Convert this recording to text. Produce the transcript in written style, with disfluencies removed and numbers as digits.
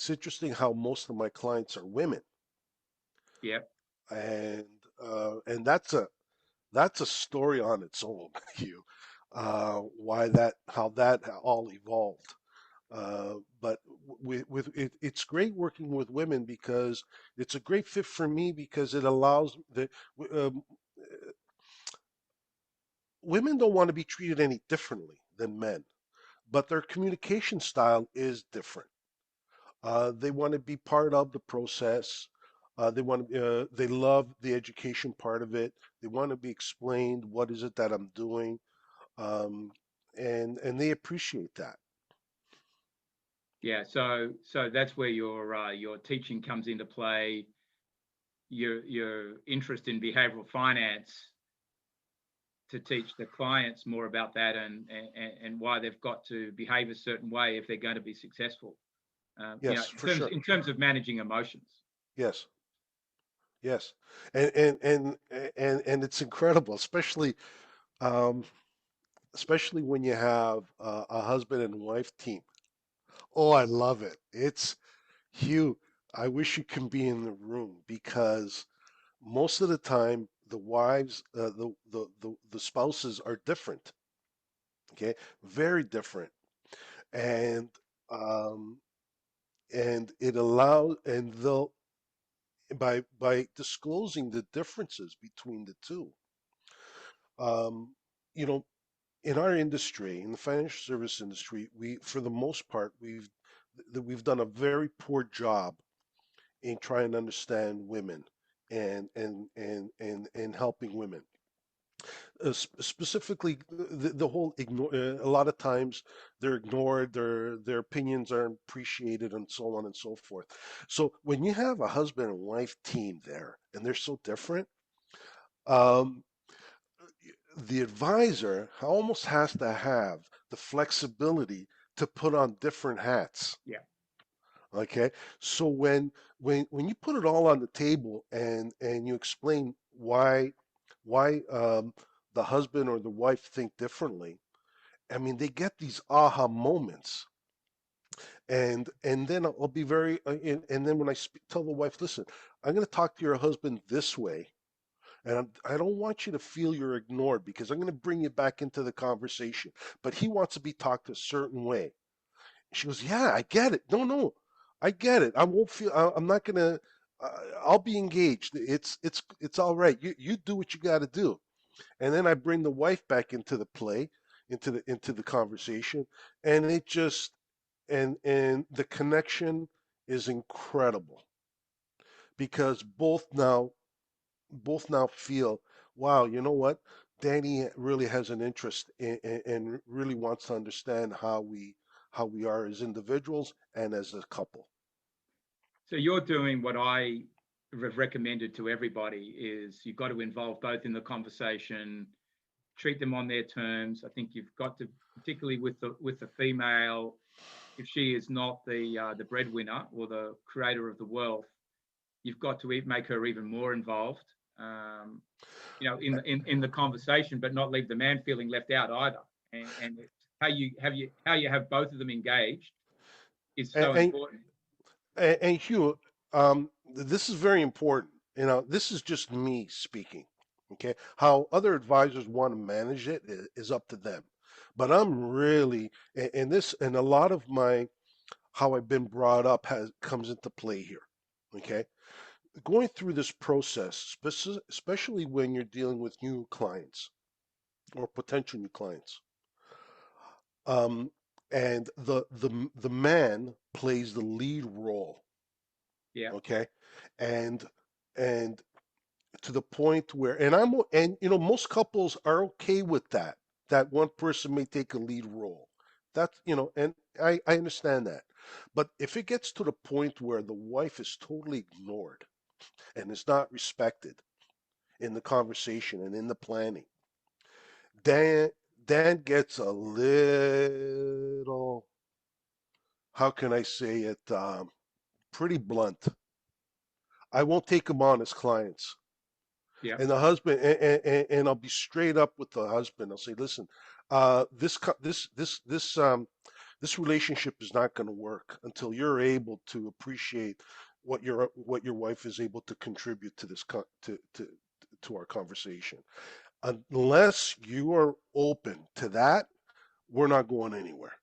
it's interesting how most of my clients are women, Yeah. and that's a story on its own, Hugh. Why that, how that all evolved. But it's great working with women because it's a great fit for me because it allows the um, women don't want to be treated any differently than men, but their communication style is different. They want to be part of the process. They love the education part of it. They want to be explained what is it that I'm doing, um, and they appreciate that. Yeah. So that's where your teaching comes into play. Your interest in behavioral finance to teach the clients more about that and why they've got to behave a certain way if they're going to be successful. Yes, for In terms sure. in terms of managing emotions. Yes, yes, and and it's incredible, um, especially when you have a husband and wife team. Oh, I love it. It's Hugh. I wish you can be in the room because most of the time the wives, the spouses are different. Okay, very different, and um, and it allows and they'll by disclosing the differences between the two. Um, you know, in our industry, in the financial service industry, we, for the most part, we've done a very poor job in trying to understand women and helping women. Specifically, the whole ignore. A lot of times, they're ignored. Their opinions aren't appreciated, and so on and so forth. So when you have a husband and wife team there, and they're so different, um, the advisor almost has to have the flexibility to put on different hats. Yeah. Okay, so when you put it all on the table and you explain why the husband or the wife think differently, I mean they get these aha moments, and then I'll be very and then when tell the wife, listen, I'm going to talk to your husband this way, and I don't want you to feel you're ignored because I'm going to bring you back into the conversation. But he wants to be talked a certain way. She goes, yeah, I get it. No, no, I get it. I won't feel. I'm not going to. I'll be engaged. It's all right. You do what you got to do. And then I bring the wife back into the play, into the conversation, and it just and the connection is incredible because both now feel, wow, you know what? Danny really has an interest and really wants to understand how we are as individuals and as a couple. So you're doing what I have recommended to everybody is you've got to involve both in the conversation, treat them on their terms. I think you've got to, particularly with the female, if she is not the breadwinner or the creator of the wealth, you've got to make her even more involved. Um, in the conversation, but not leave the man feeling left out either. And how you have both of them engaged is And so important. and Hugh, this is very important. This is just me speaking. Okay, how other advisors want to manage it is up to them. But I'm really, and this, and a lot of my how I've been brought up has comes into play here. Okay, going through this process, especially when you're dealing with new clients or potential new clients, um, and the man plays the lead role. Yeah. Okay, and and to the point where, and most couples are okay with that. That one person may take a lead role. That's and I understand that. But if it gets to the point where the wife is totally ignored and is not respected in the conversation and in the planning, Dan Dan gets a little, how can I say it, pretty blunt. I won't take him on as clients. Yeah. And the husband, and I'll be straight up with the husband. I'll say, listen, this This relationship is not going to work until you're able to appreciate what your wife is able to contribute to this to our conversation. Unless you are open to that, we're not going anywhere.